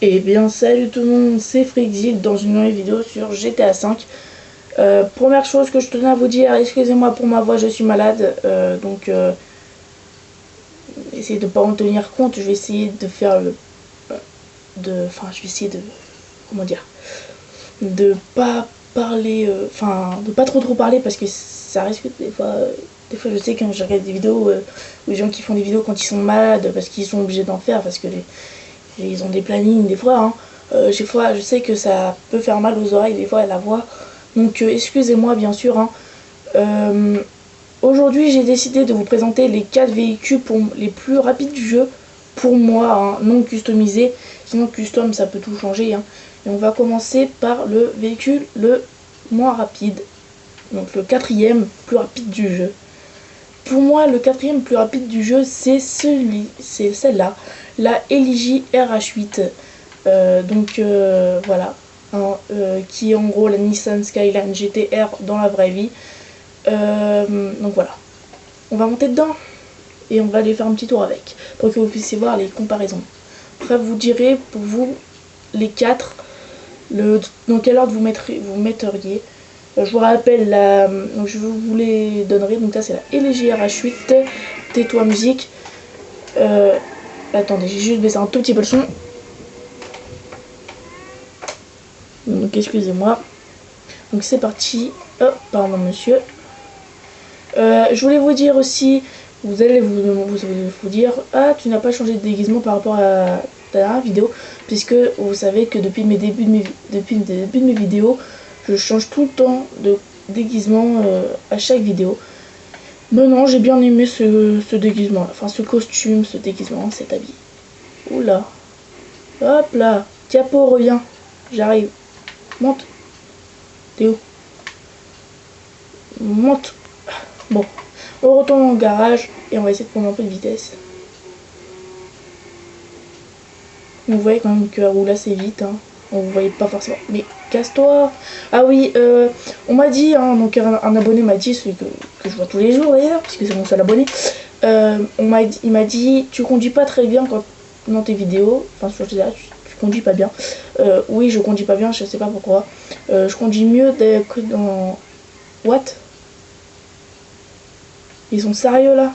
Et bien salut tout le monde, c'est Frixil dans une nouvelle vidéo sur GTA V. Première chose que je tenais à vous dire, excusez-moi pour ma voix, je suis malade, essayez de ne pas en tenir compte, je vais essayer de faire je vais essayer de, comment dire, de pas parler, de pas trop parler parce que ça risque des fois je sais quand je regarde des vidéos, ou des gens qui font des vidéos quand ils sont malades parce qu'ils sont obligés d'en faire parce que ils ont des plannings des fois, hein. Des fois je sais que ça peut faire mal aux oreilles des fois à la voix, donc excusez-moi bien sûr, hein. Aujourd'hui j'ai décidé de vous présenter les 4 véhicules les plus rapides du jeu pour moi, hein, non customisés, sinon custom ça peut tout changer, hein. Et on va commencer par le véhicule le moins rapide, donc le 4e plus rapide du jeu. Pour moi, le 4e plus rapide du jeu, c'est celle-là, la LJ RH8. Voilà, hein, qui est en gros la Nissan Skyline GT-R dans la vraie vie. Donc voilà, on va monter dedans et on va aller faire un petit tour avec, pour que vous puissiez voir les comparaisons. Après, vous direz pour vous les 4, dans quel ordre vous metteriez. Je vous rappelle, donc je vous les donnerai. Donc là c'est la LG RH8, tais-toi musique. Attendez, j'ai juste baissé un tout petit peu le son. Donc excusez-moi. Donc c'est parti. Oh, pardon monsieur. Je voulais vous dire aussi, vous allez vous dire, ah tu n'as pas changé de déguisement par rapport à ta dernière vidéo, puisque vous savez que depuis le début de mes vidéos, je change tout le temps de déguisement à chaque vidéo. Mais non, j'ai bien aimé ce déguisement, enfin ce costume, ce déguisement, cet habit. Oula. Hop là. Capo, reviens. J'arrive. Monte. T'es où? Monte. Bon. On retourne au garage et on va essayer de prendre un peu de vitesse. Vous voyez quand même qu'elle roule assez vite, hein. On vous voyait pas forcément. Mais casse-toi. Ah oui, on m'a dit, hein, donc un abonné m'a dit, celui que je vois tous les jours d'ailleurs, puisque c'est mon seul abonné. Il m'a dit, tu conduis pas très bien dans tes vidéos. Enfin, sur GTA, tu conduis pas bien. Oui, je conduis pas bien, je sais pas pourquoi. Je conduis mieux que dans... What? Ils sont sérieux là?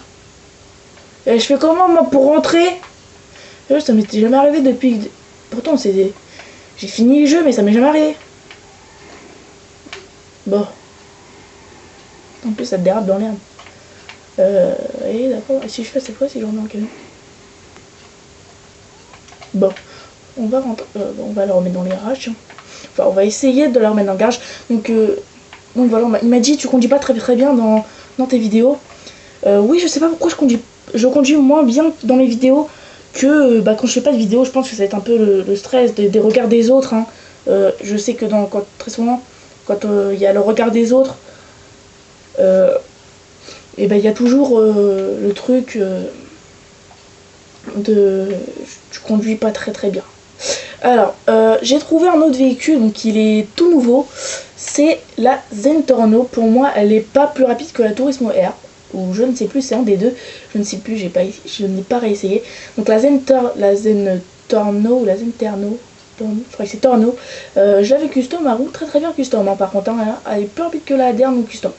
Et je fais comment moi pour rentrer? Ça m'était jamais arrivé depuis... Pourtant j'ai fini le jeu mais ça m'est jamais arrivé. Bon. En plus ça te dérape dans l'herbe. Et d'accord. Et si je fais cette fois, si je remets en camion. Bon. On va rentrer. On va le remettre dans les garages. Enfin on va essayer de le remettre dans le garage. Donc voilà, il m'a dit tu conduis pas très bien dans tes vidéos. Oui, je sais pas pourquoi je conduis moins bien dans mes vidéos que quand je fais pas de vidéo. Je pense que ça va être un peu le stress des regards des autres, hein. Je sais que très souvent quand il y a le regard des autres, et il y a toujours le truc tu conduis pas très bien. Alors j'ai trouvé un autre véhicule, donc il est tout nouveau, c'est la Zentorno. Pour moi elle est pas plus rapide que la Turismo R, ou je ne sais plus, c'est un des deux, je ne sais plus, je n'ai pas réessayé. Donc la Zentorno ou la Zenterno, je crois que c'est Torno, je l'avais custom, à roule très bien custom, hein, par contre, hein, elle est plus rapide que la dernière non custom,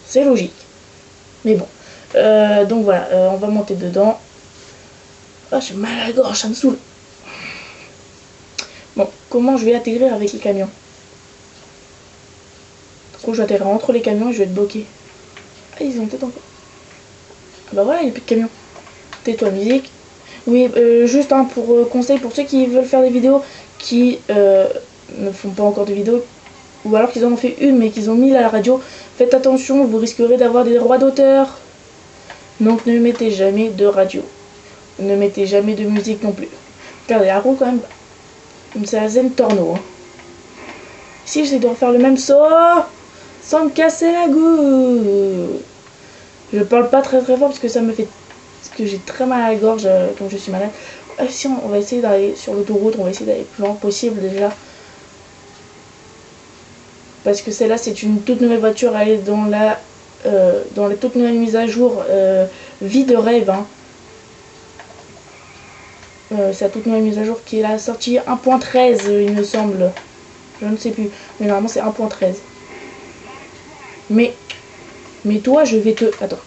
c'est logique, mais bon. Donc voilà, on va monter dedans. Ah, j'ai mal à la gorge, ça me saoule. Bon, comment je vais atterrir avec les camions? Du coup je vais atterrir entre les camions et je vais être bloqué. Ah, ils ont peut-être encore... Ah bah voilà, il n'y a plus de camions. Tais-toi musique. Oui, juste un conseil pour ceux qui veulent faire des vidéos, qui ne font pas encore de vidéos, ou alors qu'ils en ont fait une mais qu'ils ont mis à la radio, faites attention, vous risquerez d'avoir des droits d'auteur. Donc ne mettez jamais de radio. Ne mettez jamais de musique non plus. Regardez, la roue quand même. C'est la Zentorno, hein. Ici j'essaie de refaire le même saut sans me casser la goutte. Je parle pas très fort parce que ça me fait... Parce que j'ai très mal à la gorge quand je suis malade. Ah, si on va essayer d'aller sur l'autoroute, on va essayer d'aller le plus loin possible déjà. Parce que celle-là c'est une toute nouvelle voiture, elle est dans la toute nouvelle mise à jour vie de rêve, hein. C'est la toute nouvelle mise à jour qui est la sortie 1.13 il me semble. Je ne sais plus. Mais normalement c'est 1.13. Mais toi je vais te... Attends.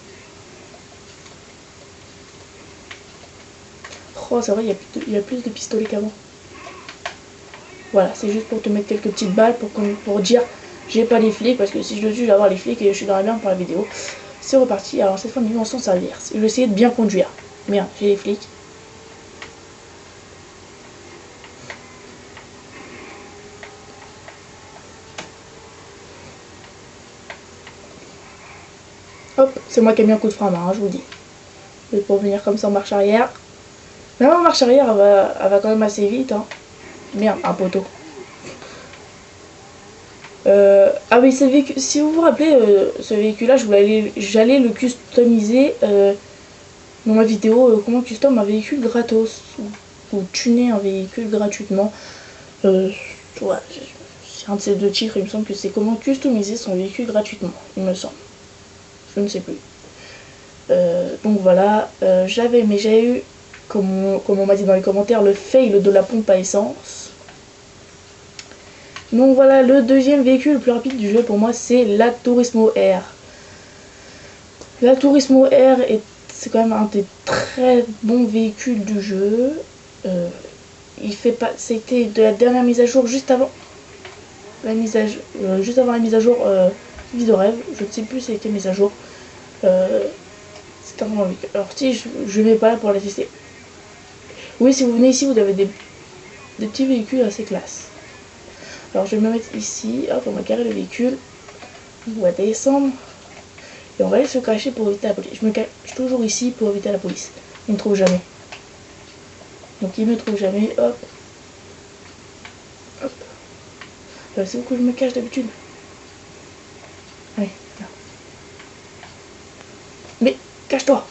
Oh c'est vrai il y a plus de pistolets qu'avant. Voilà, c'est juste pour te mettre quelques petites balles pour dire j'ai pas les flics, parce que si je le tue je vais avoir les flics et je suis dans la merde pour la vidéo. C'est reparti, alors cette fois nous allons s'en servir. Je vais essayer de bien conduire. Merde, j'ai les flics. Hop, c'est moi qui ai mis un coup de frein à main, hein, je vous dis. Je vais pas venir comme ça en marche arrière. Même en marche arrière, elle va quand même assez vite. Hein. Merde, un poteau. Ah oui, ce véhicule, si vous vous rappelez, ce véhicule-là, j'allais le customiser dans ma vidéo comment custom un véhicule gratos ou tuner un véhicule gratuitement. Ouais, c'est un de ces deux titres, il me semble que c'est comment customiser son véhicule gratuitement, il me semble. Je ne sais plus. Donc voilà, j'avais eu, comme on m'a dit dans les commentaires, le fail de la pompe à essence. Donc voilà, le deuxième véhicule le plus rapide du jeu pour moi, c'est la Turismo R. La Turismo R c'est quand même un des très bons véhicules du jeu. C'était de la dernière mise à jour juste avant la mise à jour Vie de rêve. Je ne sais plus si c'était mise à jour. C'est un bon véhicule. Alors si je vais pas là pour la tester. Oui, si vous venez ici, vous avez des petits véhicules assez classe. Alors je vais me mettre ici, hop, on va garer le véhicule, on va descendre et on va aller se cacher pour éviter la police. Je me cache toujours ici pour éviter la police. Il ne me trouve jamais. Donc il me trouve jamais, hop. Hop. C'est où que je me cache d'habitude. Allez, là. Mais cache-toi.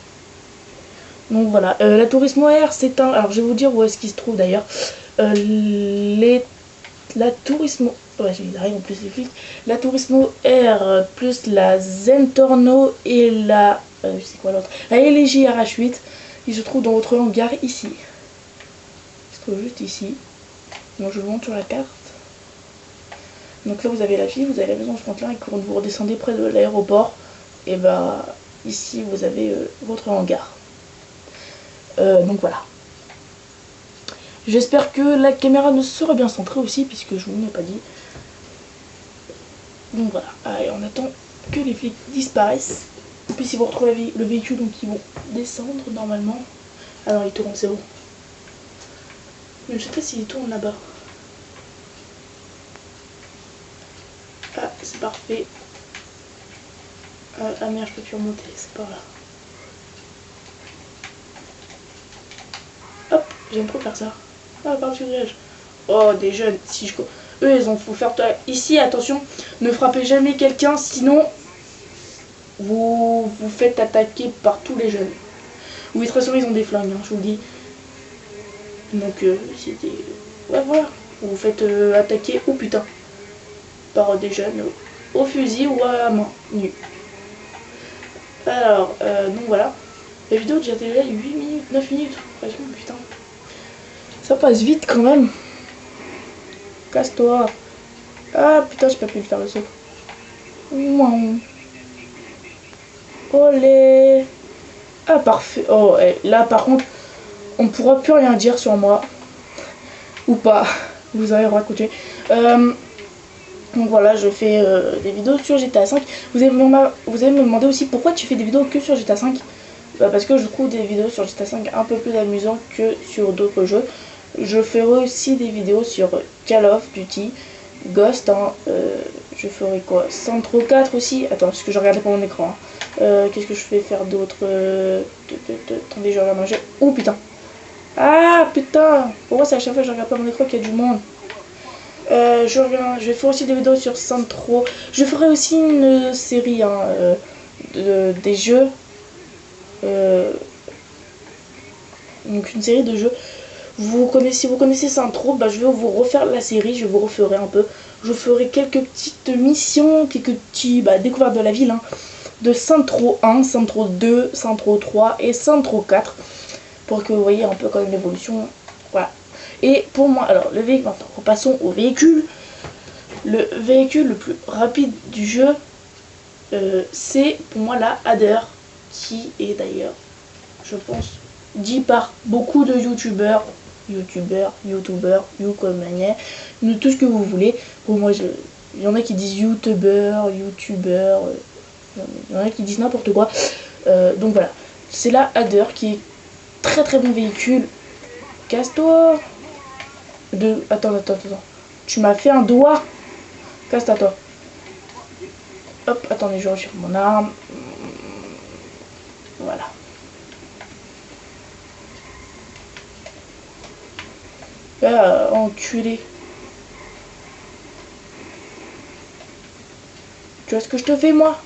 Donc voilà, la Turismo R c'est un... Alors je vais vous dire où est-ce qu'il se trouve d'ailleurs. La Turismo... Ouais, j'ai rien en plus les flics. La Turismo R plus la Zentorno et la... c'est quoi l'autre? La LG RH8. Il se trouve dans votre hangar ici. Il se trouve juste ici. Donc je vous montre sur la carte. Donc là vous avez la ville, vous avez la maison de Franklin et quand vous redescendez près de l'aéroport, et bah ici vous avez votre hangar. Donc voilà. J'espère que la caméra ne sera bien centrée aussi, puisque je vous l'ai pas dit. Donc voilà, allez, on attend que les flics disparaissent. Et puis si vous retrouvez le véhicule, donc ils vont descendre normalement. Alors ils tournent, c'est bon. Mais je sais pas s'ils tournent là-bas. Ah, c'est parfait. Ah merde, je peux plus remonter, c'est par là. Hop, j'aime trop faire ça. Ah, par-dessus le grillage. Oh, des jeunes, si je... Eux, ils ont faut faire... Ici, attention, ne frappez jamais quelqu'un, sinon vous vous faites attaquer par tous les jeunes. Oui, très souvent, ils ont des flingues, hein, je vous le dis. Donc, c'est des... Ouais, voilà. Vous vous faites attaquer, oh putain, par des jeunes au fusil ou à la main nue. Alors, donc voilà. La vidéo déjà 8 minutes, 9 minutes. Franchement, putain. Ça passe vite quand même. Casse-toi. Ah putain, j'ai pas pu le faire le saut. Olé. Ah parfait. Oh, là par contre, on pourra plus rien dire sur moi. Ou pas. Vous avez raconté. Donc voilà, je fais des vidéos sur GTA 5. Vous allez me demander aussi pourquoi tu fais des vidéos que sur GTA 5. Bah parce que je trouve des vidéos sur GTA 5 un peu plus amusantes que sur d'autres jeux. Je ferai aussi des vidéos sur Call of Duty, Ghost, hein, je ferai quoi, Centro 4 aussi. Attends, parce que je regardais pas mon écran. Hein. Qu'est-ce que je vais faire d'autre Attendez, je regarde mon jeu. Oh putain. Ah putain. Pourquoi c'est à chaque fois que je regarde pas mon écran qu'il y a du monde? Je vais faire aussi des vidéos sur Centro. Je ferai aussi une série hein, des jeux. Donc une série de jeux. Si vous connaissez Centro, bah, je vais vous refaire la série, je vous referai un peu. Je ferai quelques petites missions, quelques petits découvertes de la ville. Hein, de Centro 1, Centro 2, Centro 3 et Centro 4. Pour que vous voyez un peu quand même l'évolution Voilà. Et pour moi, alors le véhicule, maintenant repassons au véhicule. Le véhicule le plus rapide du jeu, c'est pour moi la Hadder, qui est d'ailleurs, je pense, dit par beaucoup de youtubeurs, you comme manière, tout ce que vous voulez. Pour moi, il y en a qui disent youtubeur, il y en a qui disent n'importe quoi. Donc voilà, c'est la Hadder qui est très très bon véhicule. Casse-toi. Attends. Tu m'as fait un doigt. Casse-toi, toi. Hop, attendez, je retire mon arme. Voilà. Ah, enculé. Tu vois ce que je te fais, moi?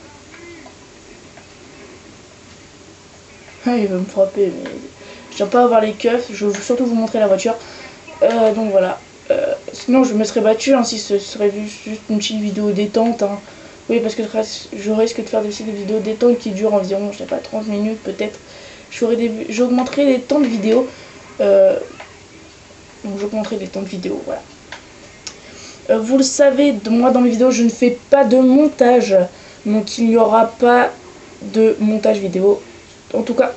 Ah, il veut me frapper, mais je tiens pas à avoir les keufs. Je veux surtout vous montrer la voiture. Donc voilà. Sinon, je me serais battu hein, si ce serait juste une petite vidéo détente. Hein. Oui, parce que je risque de faire des vidéos détente qui durent environ, je sais pas, 30 minutes peut-être. J'augmenterai les temps de vidéo. Donc j'augmenterai les temps de vidéo, voilà. Vous le savez, moi dans mes vidéos, je ne fais pas de montage. Donc il n'y aura pas de montage vidéo. En tout cas,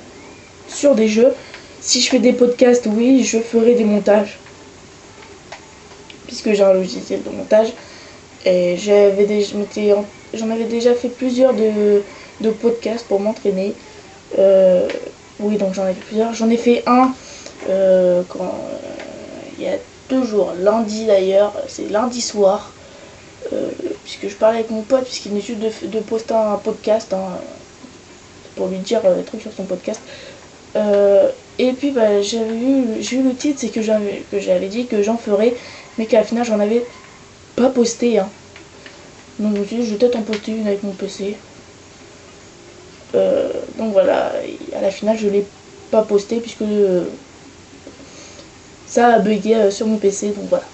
sur des jeux. Si je fais des podcasts, oui, je ferai des montages. Puisque j'ai un logiciel de montage. Et j'en avais déjà fait plusieurs de podcasts pour m'entraîner. Oui, donc j'en ai fait plusieurs. J'en ai fait un il y a 2 jours, lundi d'ailleurs, c'est lundi soir. Puisque je parlais avec mon pote, puisqu'il venait juste de poster un podcast hein, pour lui dire des trucs sur son podcast. Et puis bah, j'ai eu le titre, c'est que j'avais dit que j'en ferais, mais qu'à la final j'en avais pas posté. Hein. Donc je me suis dit, je vais peut-être en poster une avec mon PC. Donc voilà, à la finale je l'ai pas posté puisque ça a bugué sur mon PC, donc voilà.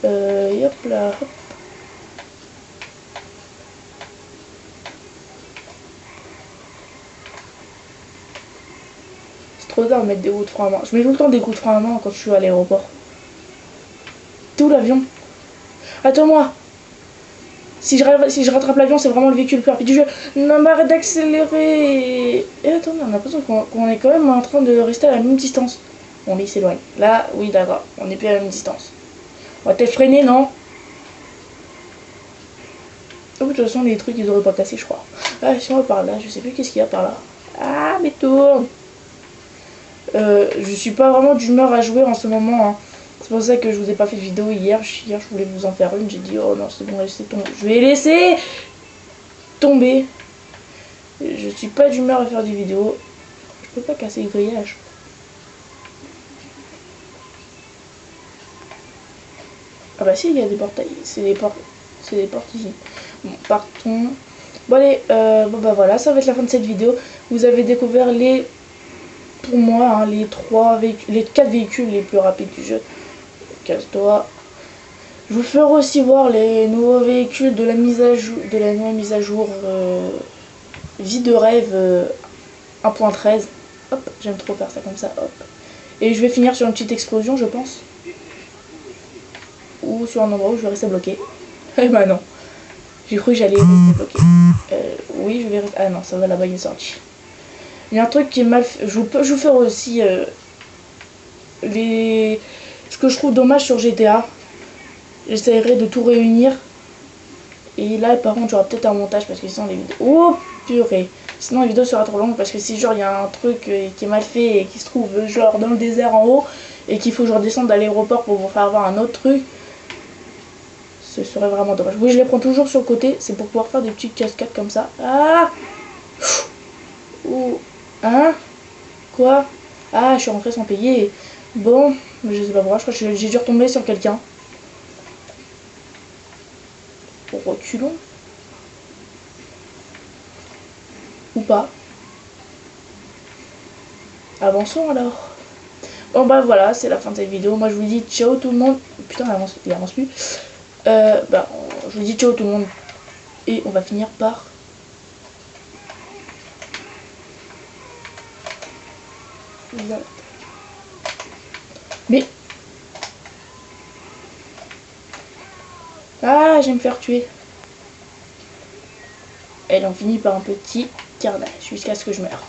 Hop là, hop. C'est trop tard de mettre des roues de frein à main. Je mets tout le temps des roues de frein à main quand je suis à l'aéroport. Tout l'avion. Attends-moi. Si je rattrape l'avion, c'est vraiment le véhicule le plus rapide du jeu. Non, mais arrête d'accélérer. Et attendez, on a l'impression qu'on est quand même en train de rester à la même distance. Bon, il s'éloigne. Là, oui, d'accord. On n'est plus à la même distance. On va peut-être freiner, non? Oh, de toute façon, les trucs, ils devraient pas casser, je crois. Ah, si on va par là, je sais plus qu'est-ce qu'il y a par là. Ah, mais tourne. Je suis pas vraiment d'humeur à jouer en ce moment. Hein. C'est pour ça que je vous ai pas fait de vidéo hier. Hier, je voulais vous en faire une. J'ai dit, oh non, c'est bon, laissez tomber. Je vais laisser tomber. Je suis pas d'humeur à faire des vidéos. Je peux pas casser le grillage. Ah bah si, il y a des portails. C'est des portes ici. Bon, partons. Bon allez, bon bah voilà, ça va être la fin de cette vidéo. Vous avez découvert pour moi, hein, les 4 véhicules les plus rapides du jeu. Casse-toi. Je vous ferai aussi voir les nouveaux véhicules de la nouvelle mise à jour Vie de rêve 1.13. Hop, j'aime trop faire ça comme ça, hop. Et je vais finir sur une petite explosion, je pense. Ou sur un endroit où je vais rester bloqué. Eh bah non. J'ai cru que j'allais rester bloqué. Oui, je vais rester... Ah non, ça va, là-bas, il est sorti. Il y a un truc qui est mal fait. Je vous ferai aussi ce que je trouve dommage sur GTA. J'essaierai de tout réunir. Et là, par contre, j'aurai peut-être un montage parce que sinon les vidéos... Oh, purée. Sinon, la vidéo sera trop longue parce que si genre il y a un truc qui est mal fait et qui se trouve genre dans le désert en haut et qu'il faut que je redescende à l'aéroport pour vous faire voir un autre truc, ce serait vraiment dommage. Oui, je les prends toujours sur le côté. C'est pour pouvoir faire des petites cascades comme ça. Ah. Ouh. Hein? Quoi? Ah, je suis rentrée sans payer. Bon, je sais pas pourquoi, je crois que j'ai dû retomber sur quelqu'un. Reculons. Ou pas. Avançons alors. Bon bah voilà, c'est la fin de cette vidéo. Moi je vous dis ciao tout le monde. Putain, il avance plus. Bah, je vous dis ciao tout le monde. Et on va finir par... Mais... Ah, je vais me faire tuer. Elle en finit par un petit carnage jusqu'à ce que je meure.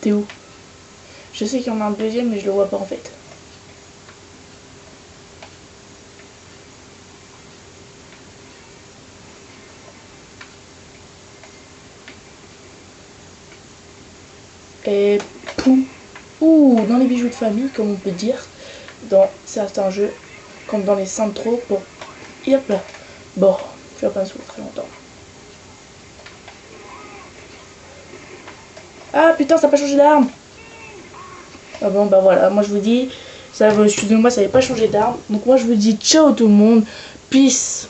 T'es où? Je sais qu'il y en a un deuxième, mais je le vois pas en fait. Et poum. Ouh, dans les bijoux de famille, comme on peut dire, dans certains jeux, comme dans les Saints trop pour... Hop là. Bon, je vais pas me souffrir très longtemps. Ah putain, ça n'a pas changé d'arme. Ah bon, bah voilà, moi je vous dis, ça, excusez-moi, ça n'avait pas changé d'arme. Donc moi je vous dis ciao tout le monde, peace.